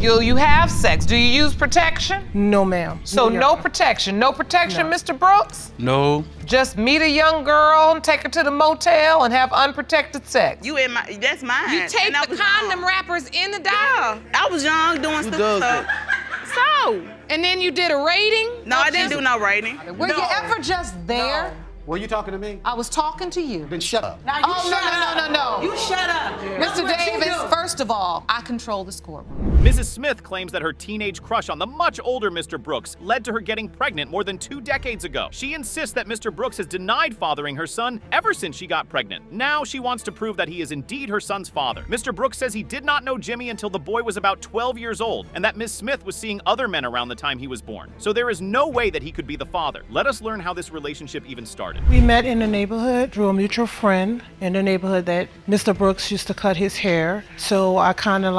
you have sex. Do you use protection? No, ma'am. So no protection. No protection, No. Mr. Brooks? No. Just meet a young girl and take her to the motel and have unprotected sex. That's mine. You take And I the was condom young. wrappers in the dive? Yeah, I was young doing Who stuff. does So, that? so. And then you did a rating? No, I didn't do no rating. Were you ever just there? Were you talking to me? I was talking to you. Then shut up. Now you no. You shut up. Mr. Davis, first of all, I control this courtroom. Mrs. Smith claims that her teenage crush on the much older Mr. Brooks led to her getting pregnant more than 2 decades ago. She insists that Mr. Brooks has denied fathering her son ever since she got pregnant. Now she wants to prove that he is indeed her son's father. Mr. Brooks says he did not know Jimmy until the boy was about 12 years old, and that Miss Smith was seeing other men around the time he was born. So there is no way that he could be the father. Let us learn how this relationship even started. We met in the neighborhood through a mutual friend in the neighborhood that Mr. Brooks used to cut his hair. So I kind of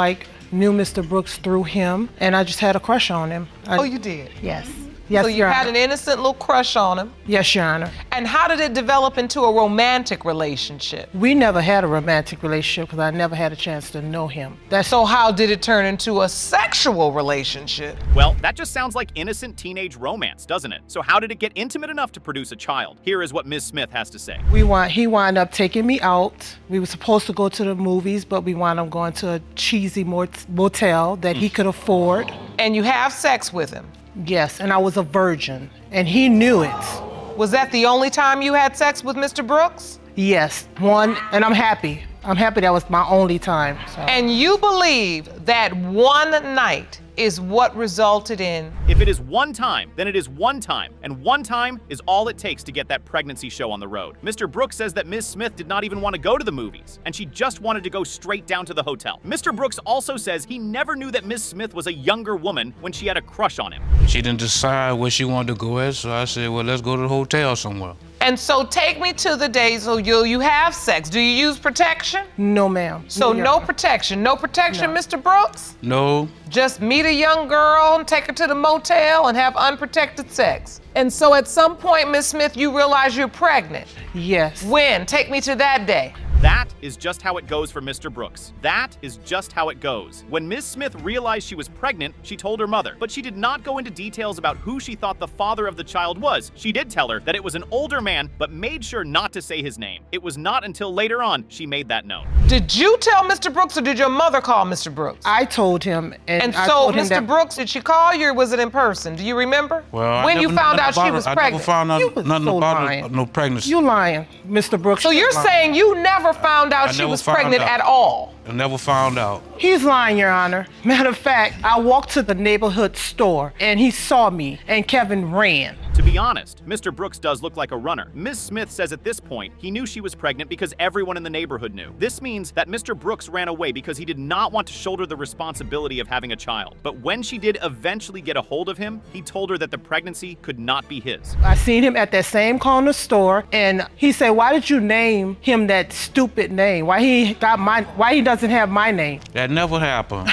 knew Mr. Brooks through him, and I just had a crush on him. Oh, you did? Yes. Yes, So you Your had Honor. an innocent little crush on him. Yes, Your Honor. And how did it develop into a romantic relationship? We never had a romantic relationship because I never had a chance to know him. So how did it turn into a sexual relationship? Well, that just sounds like innocent teenage romance, doesn't it? So how did it get intimate enough to produce a child? Here is what Ms. Smith has to say. He wound up taking me out. We were supposed to go to the movies, but we wound up going to a cheesy motel that he could afford. And you have sex with him? Yes, and I was a virgin, and he knew it. Was that the only time you had sex with Mr. Brooks? Yes, one, and I'm happy. I'm happy that was my only time. So. And you believe that one night is what resulted in... If it is one time, then it is one time, and one time is all it takes to get that pregnancy show on the road. Mr. Brooks says that Ms. Smith did not even want to go to the movies, and she just wanted to go straight down to the hotel. Mr. Brooks also says he never knew that Ms. Smith was a younger woman when she had a crush on him. She didn't decide where she wanted to go at, so I said, well, let's go to the hotel somewhere. And so take me to the days so you have sex. Do you use protection? No, ma'am. So Your no Honor. protection. No protection, No. Mr. Brooks? No. Just meet a young girl and take her to the motel and have unprotected sex. And so at some point, Miss Smith, you realize you're pregnant. Yes. When? Take me to that day. That is just how it goes for Mr. Brooks. That is just how it goes. When Ms. Smith realized she was pregnant, she told her mother, but she did not go into details about who she thought the father of the child was. She did tell her that it was an older man, but made sure not to say his name. It was not until later on she made that known. Did you tell Mr. Brooks or did your mother call Mr. Brooks? I told him, And I so, told him Mr. that Brooks, did she call you or was it in person? Do you remember? Well, when you found out she was I pregnant? never found out You was nothing so about lying. no pregnancy. You lying, Mr. Brooks. So you're lying. saying you never found out she never was found pregnant out. at all? I never found out. He's lying, Your Honor. Matter of fact, I walked to the neighborhood store and he saw me and Kevin ran. To be honest, Mr. Brooks does look like a runner. Ms. Smith says at this point, he knew she was pregnant because everyone in the neighborhood knew. This means that Mr. Brooks ran away because he did not want to shoulder the responsibility of having a child. But when she did eventually get a hold of him, he told her that the pregnancy could not be his. I seen him at that same corner store and he said, why did you name him that stupid name? Why he doesn't have my name? That never happened.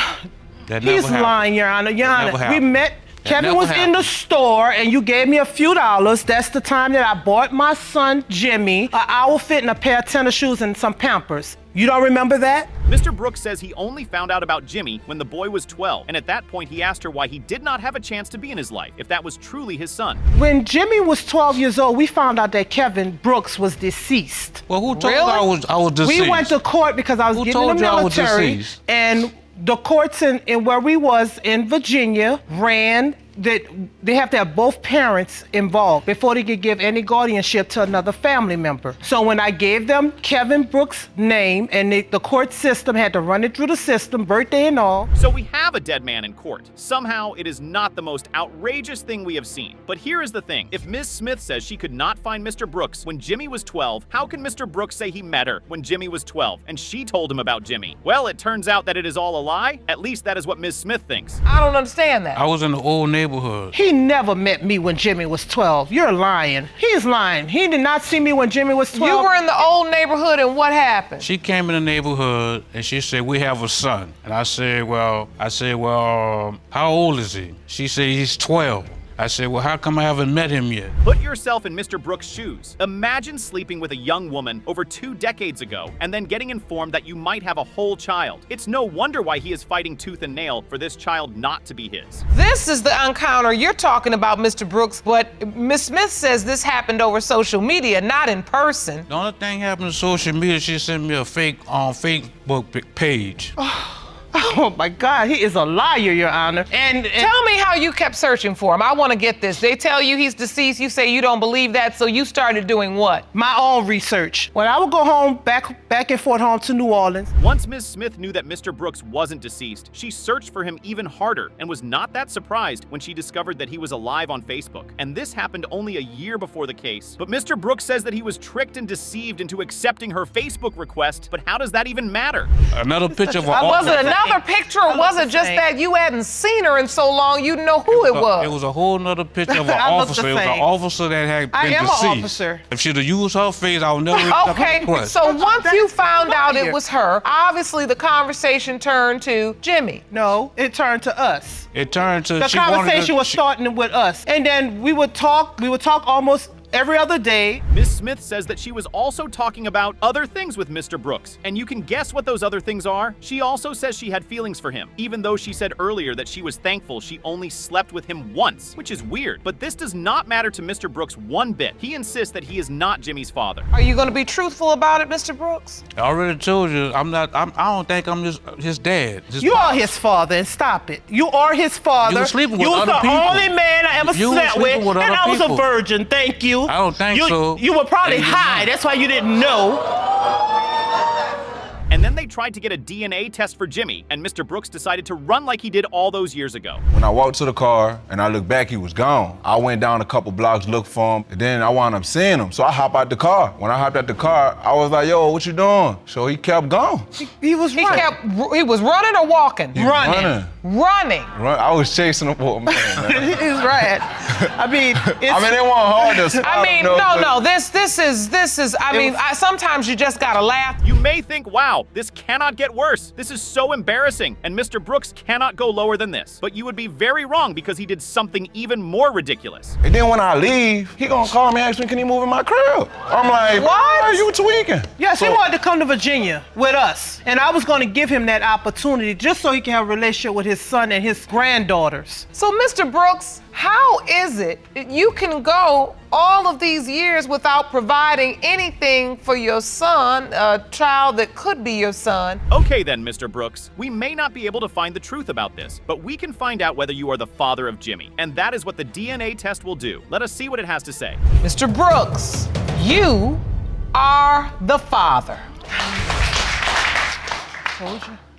That never He's happened. lying, Your Honor. Your Honor, never we happened. met. Kevin never was in the happened. store and you gave me a few dollars. That's the time that I bought my son, Jimmy, an outfit and a pair of tennis shoes and some Pampers. You don't remember that? Mr. Brooks says he only found out about Jimmy when the boy was 12, and at that point he asked her why he did not have a chance to be in his life, if that was truly his son. When Jimmy was 12 years old, we found out that Kevin Brooks was deceased. Well, who told Really? you I was deceased? We went to court because I was Who getting in told the you I was military, deceased? and the courts in where we was in Virginia ran that they have to have both parents involved before they could give any guardianship to another family member. So when I gave them Kevin Brooks' name and the court system had to run it through the system, birthday and all. So we have a dead man in court. Somehow it is not the most outrageous thing we have seen. But here is the thing. If Ms. Smith says she could not find Mr. Brooks when Jimmy was 12, how can Mr. Brooks say he met her when Jimmy was 12 and she told him about Jimmy? Well, it turns out that it is all a lie. At least that is what Ms. Smith thinks. I don't understand that. I was in the old neighborhood. He never met me when Jimmy was 12. You're lying. He's lying. He did not see me when Jimmy was 12. You were in the old neighborhood and what happened? She came in the neighborhood and she said, we have a son. And I said, well, how old is he? She said, he's 12. I said, well, how come I haven't met him yet? Put yourself in Mr. Brooks' shoes. Imagine sleeping with a young woman over 2 decades ago and then getting informed that you might have a whole child. It's no wonder why he is fighting tooth and nail for this child not to be his. This is the encounter you're talking about, Mr. Brooks, but Miss Smith says this happened over social media, not in person. The only thing happened to social media, she sent me a fake Facebook page. Oh my God, he is a liar, Your Honor. And Tell me how you kept searching for him. I want to get this. They tell you he's deceased. You say you don't believe that, so you started doing what? my own research. When I would go home, back and forth home to New Orleans, Once Ms. Smith knew that Mr. Brooks wasn't deceased, she searched for him even harder and was not that surprised when she discovered that he was alive on Facebook. And this happened only a year before the case. But Mr. Brooks says that he was tricked and deceived into accepting her Facebook request, but how does that even matter? Another picture of an Was it officer. another picture, or was it just that you hadn't seen her in so long you didn't know who it was? It was a whole nother picture of an I look the officer. It was an same. officer that had been I am an deceased. officer. If she'd have used her face, I would never accept her Okay, request. so once you found out liar. it was her, obviously the conversation turned to Jimmy. no, it turned to us. It turned to The she wanted conversation to, was starting with us. And then we would talk almost every other day. Ms. Smith says that she was also talking about other things with Mr. Brooks, and you can guess what those other things are. She also says she had feelings for him, even though she said earlier that she was thankful she only slept with him once, which is weird. But this does not matter to Mr. Brooks one bit. He insists that he is not Jimmy's father. Are you going to be truthful about it, Mr. Brooks? I already told you, I don't think I'm his dad. You are his father, and stop it. You are his father. You were sleeping with You was other the people. only man I ever You were slept with, sleeping with and other I was a people. virgin. Thank you. I don't think you, so. You were probably And you're high. not. That's why you didn't know. And then they tried to get a DNA test for Jimmy, and Mr. Brooks decided to run like he did all those years ago. When I walked to the car and I looked back, he was gone. I went down a couple blocks, looked for him, and then I wound up seeing him. So I hopped out the car. When I hopped out the car, I was like, yo, what you doing? So he kept going. He was He right. he was running or walking? He was Running. Running. I was chasing him for a minute, man. He's right. I mean, it's, I mean, it wasn't hard to spot I mean, him, though, no, but- this is, I mean, sometimes you just gotta laugh. You may think, wow, this cannot get worse. This is so embarrassing, and Mr. Brooks cannot go lower than this. But you would be very wrong because he did something even more ridiculous. And then when I leave, he gonna call me and ask me, can he move in my crib? I'm like, What? are you tweaking? yes, he So- wanted to come to Virginia with us. And I was going to give him that opportunity just so he can have a relationship with his son and his granddaughters. So, Mr. Brooks, how is it that you can go all of these years without providing anything for your son, a child that could be your son? Okay then, Mr. Brooks, we may not be able to find the truth about this, but we can find out whether you are the father of Jimmy, and that is what the DNA test will do. Let us see what it has to say. Mr. Brooks, you are the father.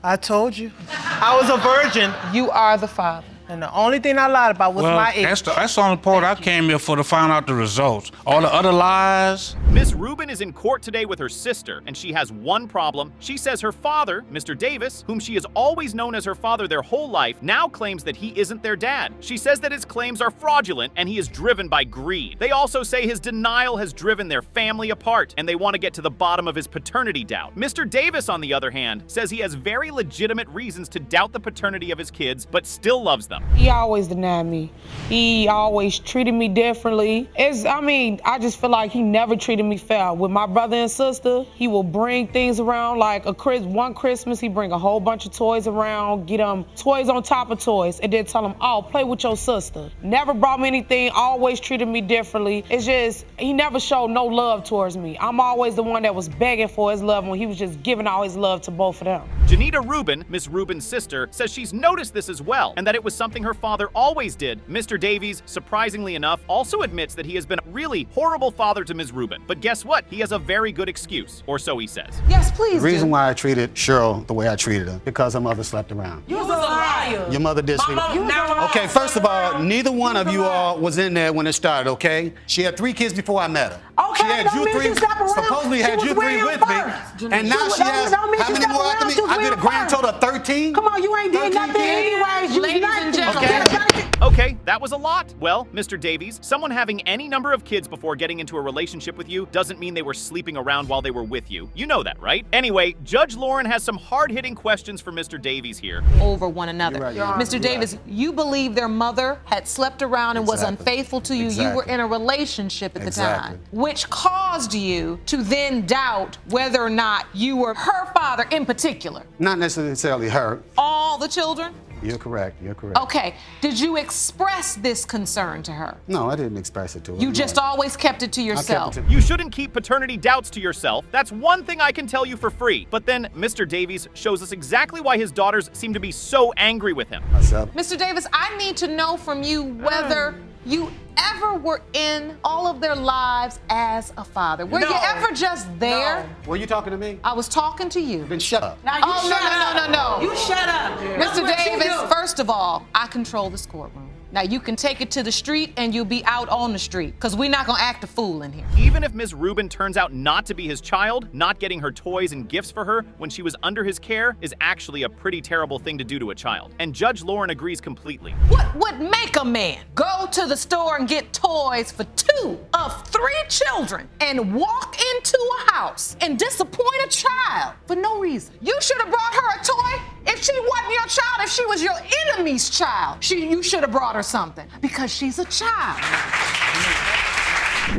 I told you. I was a virgin. You are the father. And the only thing I lied about was Well, my age. that's the only part I came here for, to find out the results. All the other lies. Miss Rubin is in court today with her sister, and she has one problem. She says her father, Mr. Davis, whom she has always known as her father their whole life, now claims that he isn't their dad. She says that his claims are fraudulent and he is driven by greed. They also say his denial has driven their family apart, and they want to get to the bottom of his paternity doubt. Mr. Davis, on the other hand, says he has very legitimate reasons to doubt the paternity of his kids, but still loves them. He always denied me. He always treated me differently. I just feel like he never treated me fair. With my brother and sister, he will bring things around like one Christmas, he bring a whole bunch of toys around, get them toys on top of toys, and then tell them, oh, play with your sister. Never brought me anything, always treated me differently. It's just, he never showed no love towards me. I'm always the one that was begging for his love when he was just giving all his love to both of them. Janita Rubin, Miss Rubin's sister, says she's noticed this as well, and that it was something her father always did. Mr. Davies, surprisingly enough, also admits that he has been a really horrible father to Ms. Rubin. But guess what? He has a very good excuse, or so he says. Yes, please. The reason do. why I treated Cheryl the way I treated her, because her mother slept around. You was a liar. Your mother did sleep. You was a liar. Okay, first of all, neither one of you all was in there when it started, okay? She had 3 kids before I met her. Okay, she had don't you mean 3, she slept around. supposedly She had was you 3 with him with me. first. And now she has, don't mean how she many slept more around. after me? She was I with did a him grand first. total of 13. Come on, you ain't did 13 nothing kids. anyways. You Ladies and nothing. gentlemen. Okay, that was a lot? Well, Mr. Davies, someone having any number of kids before getting into a relationship with you doesn't mean they were sleeping around while they were with you. You know that, right? Anyway, Judge Lauren has some hard-hitting questions for Mr. Davies here. Over one another. Right, Mr. Davis, you believe their mother had slept around and was unfaithful to you. You were in a relationship at the time, which caused you to then doubt whether or not you were her father in particular. Not necessarily her. All the children? You're correct. You're correct. Okay. Did you express this concern to her? No, I didn't express it to her. You just always kept it to yourself. You shouldn't keep paternity doubts to yourself. That's one thing I can tell you for free. But then Mr. Davies shows us exactly why his daughters seem to be so angry with him. Mr. Davis, I need to know from you whether you ever were in all of their lives as a father. Were you ever just there? No. Were you talking to me? I was talking to you. Then shut up. Now you No. You shut up. Mr. Davis, first of all, I control this courtroom. Now you can take it to the street and you'll be out on the street, because we're not gonna act a fool in here. Even if Ms. Rubin turns out not to be his child, not getting her toys and gifts for her when she was under his care is actually a pretty terrible thing to do to a child. And Judge Lauren agrees completely. What would make a man go to the store and get toys for 2 of 3 children and walk into a house and disappoint a child for no reason? You should have brought her a toy. If she wasn't your child, if she was your enemy's child, you should have brought her something, because she's a child.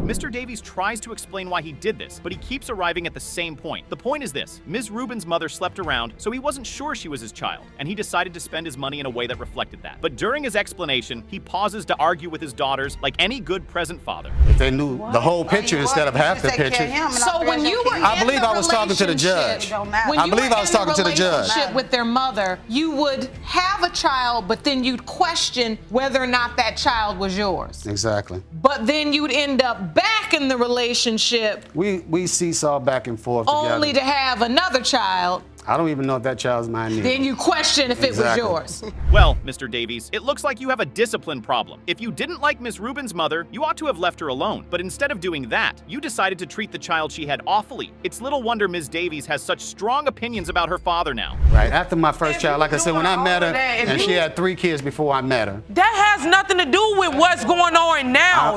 Mr. Davies tries to explain why he did this, but he keeps arriving at the same point. The point is this: Ms. Rubin's mother slept around, so he wasn't sure she was his child, and he decided to spend his money in a way that reflected that. But during his explanation, he pauses to argue with his daughters like any good present father. If they knew the whole picture instead of half the picture. So when you were I believe I was talking to the judge. I believe I was talking to the judge. With their mother, you would have a child, but then you'd question whether or not that child was yours. Exactly. But then you'd end up back in the relationship. We seesaw back and forth together. Only to have another child. I don't even know if that child's mine either. Then you question if it was yours. Well, Mr. Davies, it looks like you have a discipline problem. If you didn't like Ms. Rubin's mother, you ought to have left her alone. But instead of doing that, you decided to treat the child she had awfully. It's little wonder Ms. Davies has such strong opinions about her father now. Right, after my first child, like I said, when I met her, and she had 3 kids before I met her. That has nothing to do with what's going on now.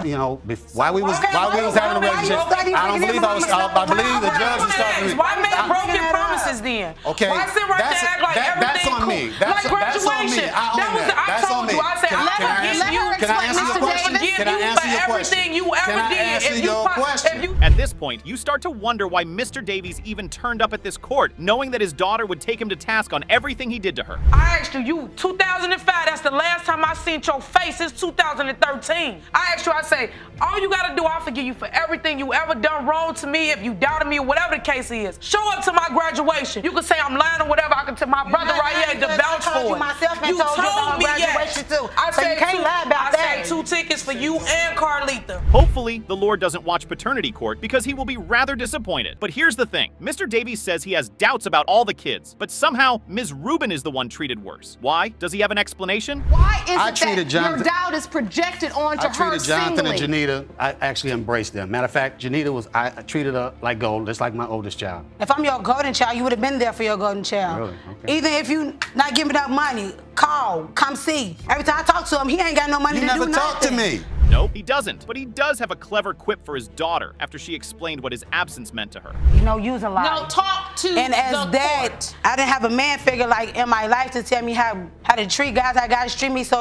While we was having a relationship, I don't believe I believe the judge was talking to me. Why make broken promises then? Okay, Why sit right there and act like that's everything on me. cool? That's like on me. graduation. I own that. I told you. I said, I forgive you. Can I answer your question? Can I answer your question? Everything you ever Can I did. answer your question? At this point, you start to wonder why Mr. Davies even turned up at this court, knowing that his daughter would take him to task on everything he did to her. I asked you, 2005, that's the last time I seen your face since 2013. I asked you, I say, all you gotta do, I'll forgive you for everything you ever done wrong to me, if you doubted me or whatever the case is. Show up to my graduation. You can say I'm lying or whatever, I can tell my brother right here to vouch for it. You told me yes. I said, you can't lie about that. I said 2 tickets for you and Carlita. Hopefully, the Lord doesn't watch paternity court because he will be rather disappointed. But here's the thing. Mr. Davies says he has doubts about all the kids, but somehow Ms. Rubin is the one treated worse. Why? Does he have an explanation? Why is it that your doubt is projected onto her I treated Jonathan singly? and Janita, I actually embraced them. Matter of fact, I treated her like gold, just like my oldest child. If I'm your golden child, you would have been there for your golden child. Really? Okay. Even if you not giving up money, call, come see. Every time I talk to him, he ain't got no money You to do never talked to nothing. me. Nope, he doesn't. But he does have a clever quip for his daughter after she explained what his absence meant to her. You know, use a lot. No, talk to And as the that, court. I didn't have a man figure like in my life to tell me how to treat guys. I gotta treat me, so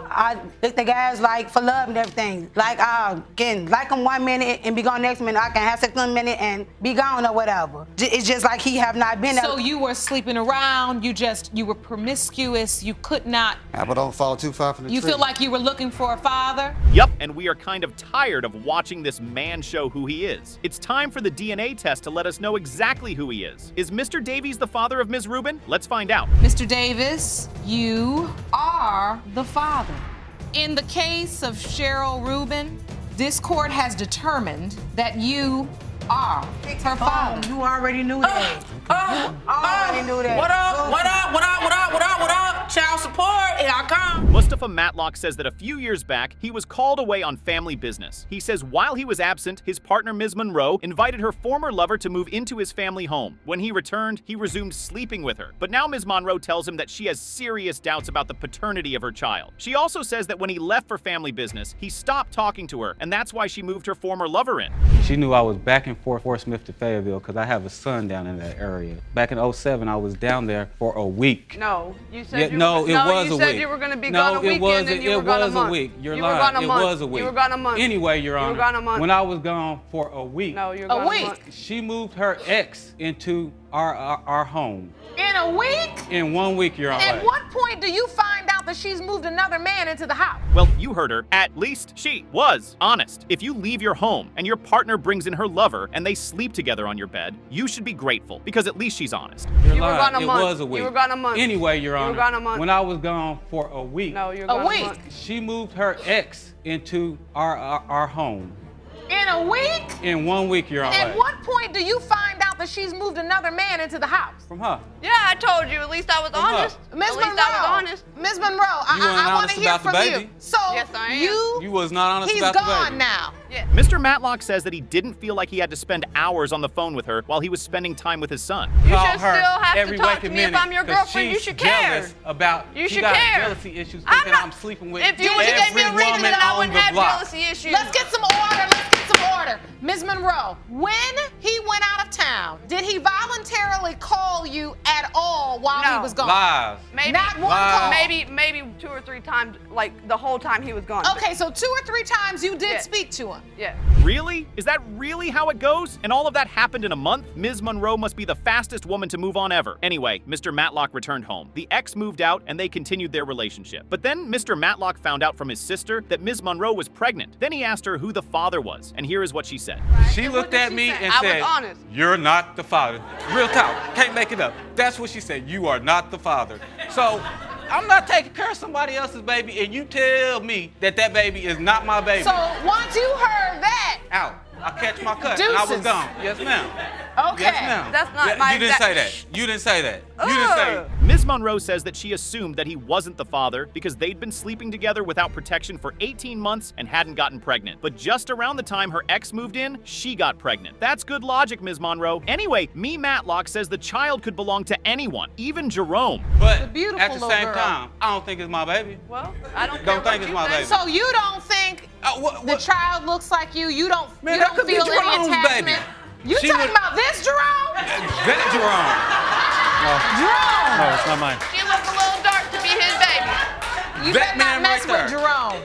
I look the guys like for love and everything. Like can like them 1 minute and be gone next minute. I can have sex 1 minute and be gone or whatever. It's just like he have not been. So you were sleeping around. You were promiscuous. You could not. Apple don't fall too far from the tree. You feel like you were looking for a father. Yup, and we are kind of tired of watching this man show who he is. It's time for the DNA test to let us know exactly who he is. Is Mr. Davies the father of Ms. Rubin? Let's find out. Mr. Davis, you are the father. In the case of Cheryl Rubin, this court has determined that you are her father. You already knew that. Already knew that. What up? Child support, here I come. Was Mustafa Matlock says that a few years back, he was called away on family business. He says while he was absent, his partner Ms. Monroe invited her former lover to move into his family home. When he returned, he resumed sleeping with her. But now Ms. Monroe tells him that she has serious doubts about the paternity of her child. She also says that when he left for family business, he stopped talking to her, and that's why she moved her former lover in. She knew I was back and forth Fort Smith to Fayetteville because I have a son down in that area. Back in '07, I was down there for a week. No, you said Yeah, you no, were, it no, was you a said week. you were going to be No, gone a it weekend wasn't. and you It were gone a was a month. week. You're you lying. Were gone a It month. was a week. You were gone a month. Anyway, Your Honor, You were gone a month. when I was gone for a week, No, you were gone A a week? month. she moved her ex into our home. In a week? In 1 week, Your Honor. At what point do you find out that she's moved another man into the house? Well, you heard her. At least she was honest. If you leave your home and your partner brings in her lover and they sleep together on your bed, you should be grateful because at least she's honest. You're You were lying. gone a It month. was a week. You were gone a month. Anyway, Your You were Honor, gone a month. when I was gone for a week, No, you were gone A a week? month. she moved her ex into our home. In a week? In 1 week, Your Honor. At what point do you find out that she's moved another man into the house? From her. Yeah, I told you. At least I was honest. Ms. At least Monroe, I was honest. Ms. Monroe, You weren't I want honest to hear about the from you. baby? So Yes, I am. You was not honest he's about the baby. gone now. Yeah. Mr. Matlock says that he didn't feel like he had to spend hours on the phone with her while he was spending time with his son. You Call should her still have every to talk waking to me if minute, I'm your 'cause girlfriend. You she's should care. jealous about You she should got care. jealousy issues I'm thinking not- I'm sleeping with If you every gave me a reason, woman then I on wouldn't the have block. jealousy issues. Let's get some order. Let's get some order. Ms. Monroe, when he went out of town, did he voluntarily call you at all while he No. was gone? Lies. Maybe Not one Wow. call. Maybe 2 or 3 times, like the whole time he was gone. Okay, so 2 or 3 times you did Yeah. speak to him. Yeah. Really? Is that really how it goes? And all of that happened in a month? Ms. Monroe must be the fastest woman to move on ever. Anyway, Mr. Matlock returned home. The ex moved out and they continued their relationship. But then Mr. Matlock found out from his sister that Ms. Monroe was pregnant. Then he asked her who the father was. And here is what she said. She And what looked did at she me say? and I was said, honest. "You're not the father." Real talk. Can't make it up. That's what she said. You are not the father. So I'm not taking care of somebody else's baby, and you tell me that that baby is not my baby. So once you heard that, Out. I catch my cut, and I was Deuces. gone. Yes, ma'am. okay. Yes, ma'am. That's not Yeah, my You didn't exact- say that. You didn't say that. You didn't say. Ugh. Ms. Monroe says that she assumed that he wasn't the father because they'd been sleeping together without protection for 18 months and hadn't gotten pregnant. But just around the time her ex moved in, she got pregnant. That's good logic, Ms. Monroe. Anyway, me Matlock says the child could belong to anyone, even Jerome. But beautiful at the little same girl. time, I don't think it's my baby. Well, I don't care Don't what think it's you my think. baby. So you don't think the child looks like you? You don't, Man, you that don't could be feel any Jerome's attachment? baby. You She talking would- about this Jerome? That Jerome! No, it's not mine. She look a little dark to be his baby. You That better man not mess right with there. Jerome.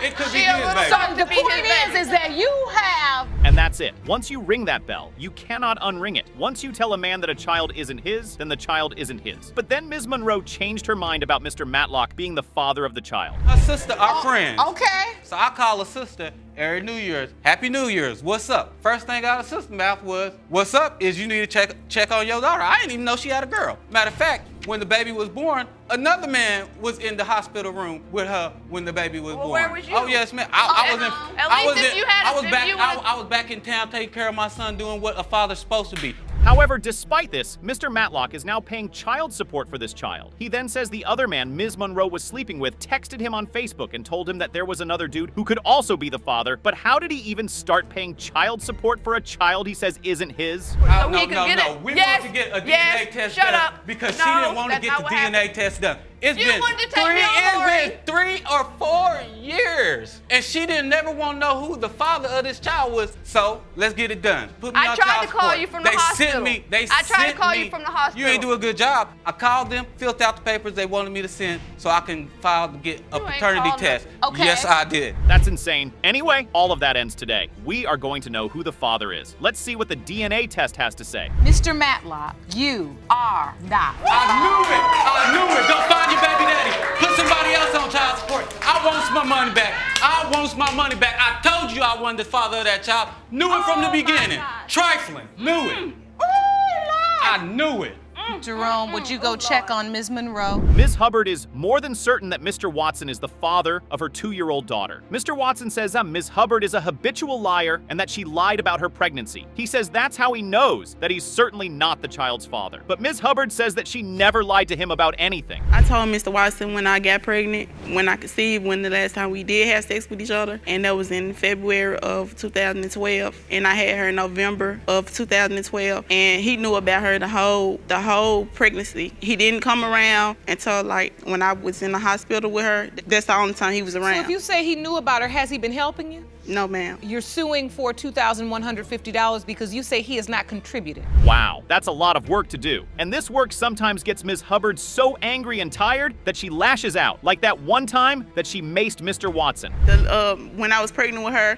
It could be She his a little baby. dark So to the be his point baby. is that you have And that's it. Once you ring that bell, you cannot unring it. Once you tell a man that a child isn't his, then the child isn't his. But then Ms. Monroe changed her mind about Mr. Matlock being the father of the child. Her sister are friends. okay. So I call her sister every New Year's. Happy New Year's. What's up? First thing out of sister's mouth was, "What's up is you need to check on your daughter." I didn't even know she had a girl. Matter of fact, when the baby was born, another man was in the hospital room with her when the baby was Well, born. where was you? Oh yes, ma'am. I was in. At I least was if in- you had- I was if back. you would've- I was back in town taking care of my son, doing what a father's supposed to be. However, despite this, Mr. Matlock is now paying child support for this child. He then says the other man Ms. Monroe was sleeping with texted him on Facebook and told him that there was another dude who could also be the father. But how did he even start paying child support for a child he says isn't his? So No, he could no, get no. it. We Yes, want to get a yes, DNA test shut done up. because No, she didn't want to that's get not the what DNA happened. test done. It's You been wanted to take me on, it's Lori. been 3 or 4 years, and she didn't never want to know who the father of this child was. So let's get it done. Put me I on tried child to call support. you from the They hospital. Sent me. They I tried to sent call me- you from the hospital. You ain't do a good job. I called them, filled out the papers they wanted me to send, so I can file to get a You ain't paternity called test. them. Okay. Yes, I did. That's insane. Anyway, all of that ends today. We are going to know who the father is. Let's see what the DNA test has to say. Mr. Matlock, you are not. I knew it! I knew it! Go find your baby daddy. Put somebody else on child support. I want my money back. I want my money back. I told you I wasn't the father of that child. Knew it from the beginning. Trifling. Knew it. I knew it. Jerome, would you go check on Ms. Monroe? Ms. Hubbard is more than certain that Mr. Watson is the father of her 2-year-old daughter. Mr. Watson says Ms. Hubbard is a habitual liar and that she lied about her pregnancy. He says that's how he knows that he's certainly not the child's father. But Ms. Hubbard says that she never lied to him about anything. I told Mr. Watson when I got pregnant when I conceived, when the last time we did have sex with each other, and that was in February of 2012, and I had her in November of 2012, and he knew about her the whole pregnancy. He didn't come around until like when I was in the hospital with her. That's the only time he was around. So if you say he knew about her, has he been helping you? No, ma'am. You're suing for $2,150 because you say he has not contributed. Wow, that's a lot of work to do. And this work sometimes gets Ms. Hubbard so angry and tired that she lashes out, like that one time that she maced Mr. Watson. When I was pregnant with her,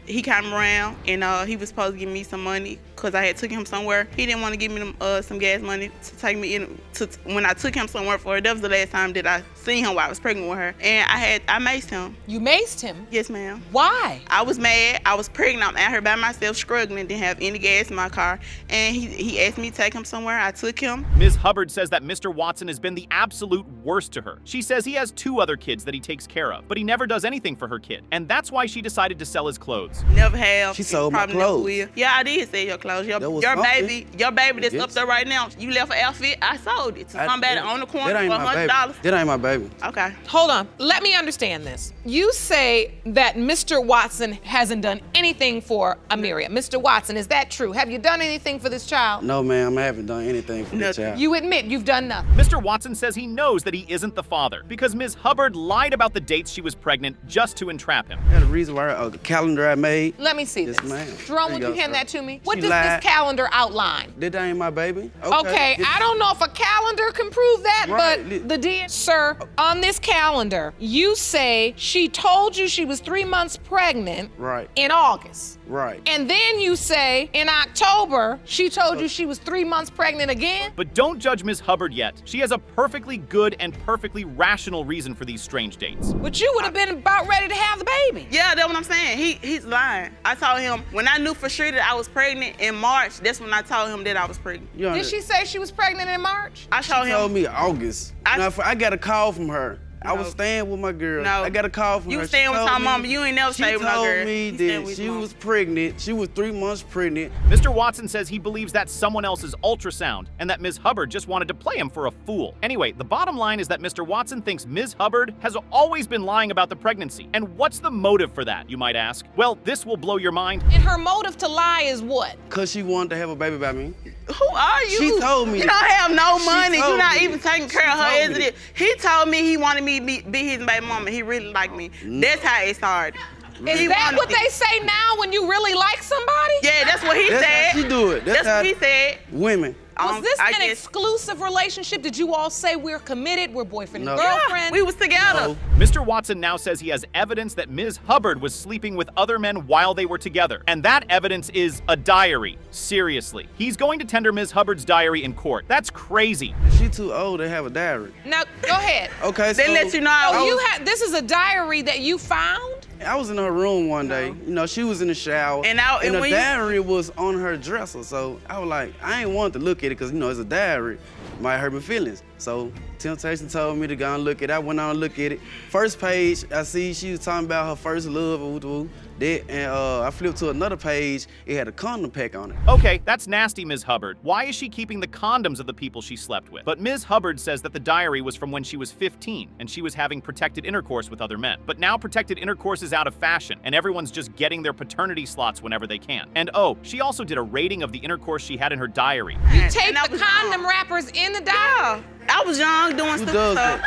he came around and he was supposed to give me some money because I had took him somewhere. He didn't want to give me some gas money to take me in. When I took him somewhere for her, that was the last time that I seen him while I was pregnant with her. And I maced him. You maced him? Yes, ma'am. Why? I was mad. I was pregnant. I'm out here by myself struggling, didn't have any gas in my car. And he asked me to take him somewhere. I took him. Ms. Hubbard says that Mr. Watson has been the absolute worst to her. She says he has 2 other kids that he takes care of, but he never does anything for her kid. And that's why she decided to sell his clothes. Never have. She sold my Probably never clothes. will. Yeah, I did sell your clothes. Your baby that's up there right now. You left an outfit. I sold it to somebody on the corner for $100. That ain't my baby. Okay. Hold on. Let me understand this. You say that Mr. Watson hasn't done anything for Amiria. Mr. Watson, is that true? Have you done anything for this child? No, ma'am, I haven't done anything for the child. You admit you've done nothing. Mr. Watson says he knows that he isn't the father because Ms. Hubbard lied about the dates she was pregnant just to entrap him. That's the reason why the calendar I made. Let me see this. ma'am. Jerome, would you hand that to me? What does this calendar outline? That ain't my baby. Okay, I don't know if a calendar can prove that, Right. but sir, on this calendar, you say she told you she was 3 months pregnant in August. Right. And then you say in October, she told you she was 3 months pregnant again? But don't judge Ms. Hubbard yet. She has a perfectly good and perfectly rational reason for these strange dates. But you would have been about ready to have the baby. Yeah, that's what I'm saying. He's lying. I told him, when I knew for sure that I was pregnant in March, that's when I told him that I was pregnant. Did she say she was pregnant in March? I told him. She told me August. I got a call from her. I was staying with my girl. No. I got a call from her. You staying with my mama. You ain't never stayed with my girl. She told me that she was pregnant. She was 3 months pregnant. Mr. Watson says he believes that's someone else's ultrasound and that Ms. Hubbard just wanted to play him for a fool. Anyway, the bottom line is that Mr. Watson thinks Ms. Hubbard has always been lying about the pregnancy. And what's the motive for that, you might ask? Well, this will blow your mind. And her motive to lie is what? Because she wanted to have a baby by me. Who are you? She told me. You don't have no She money. You're not told me. even taking care of her as it is. He told me he wanted me to be his baby mama. He really liked me. That's how it started. Is that what they say now when you really like somebody? Yeah, that's what he said. That's how she do it. That's what he said. Women. Was this I an guess- exclusive relationship? Did you all say we're committed, we're boyfriend and No. girlfriend? We was together. Mr. Watson now says he has evidence that Ms. Hubbard was sleeping with other men while they were together. And that evidence is a diary. Seriously. He's going to tender Ms. Hubbard's diary in court. That's crazy. She too old to have a diary. Now, go ahead. Okay, They so let you know. So this is a diary that you found? I was in her room one day. You know, she was in the shower. And the when you- diary was on her dresser. So I was like, I ain't want to look at it because, you know, it's a diary. Might hurt my feelings. So Temptation told me to go and look at it. I went on and look at it. First page, I see she was talking about her first love. I flipped to another page. It had a condom pack on it. Okay, that's nasty, Ms. Hubbard. Why is she keeping the condoms of the people she slept with? But Ms. Hubbard says that the diary was from when she was 15 and she was having protected intercourse with other men. But now protected intercourse is out of fashion and everyone's just getting their paternity slots whenever they can. And oh, she also did a rating of the intercourse she had in her diary. You take the condom wrappers in the diary? I was young doing Who stuff. does that?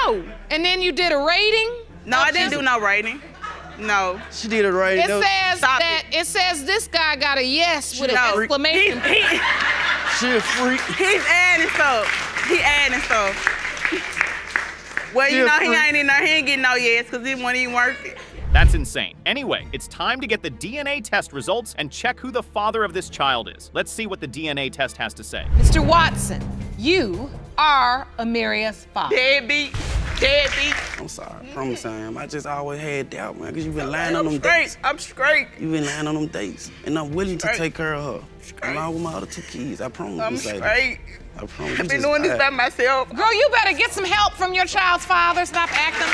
So. And then you did a rating? No, I didn't do no rating. No. She did it right. It says this guy got a yes with an exclamation. She a freak. He's adding stuff. He adding stuff. Well, you know, he ain't in there. He ain't getting no yes because he wasn't even worth it. That's insane. Anyway, it's time to get the DNA test results and check who the father of this child is. Let's see what the DNA test has to say. Mr. Watson, you are Amiria's father. Deadbeat. I'm sorry. I promise I am. I just always had doubt, man, because you've been lying on them dates. I'm straight. You've been lying on them dates. And I'm willing to take care of her. Along with my other 2 kids. I promise. I'm straight. I promise. I've been doing this by myself. Girl, you better get some help from your child's father. Stop acting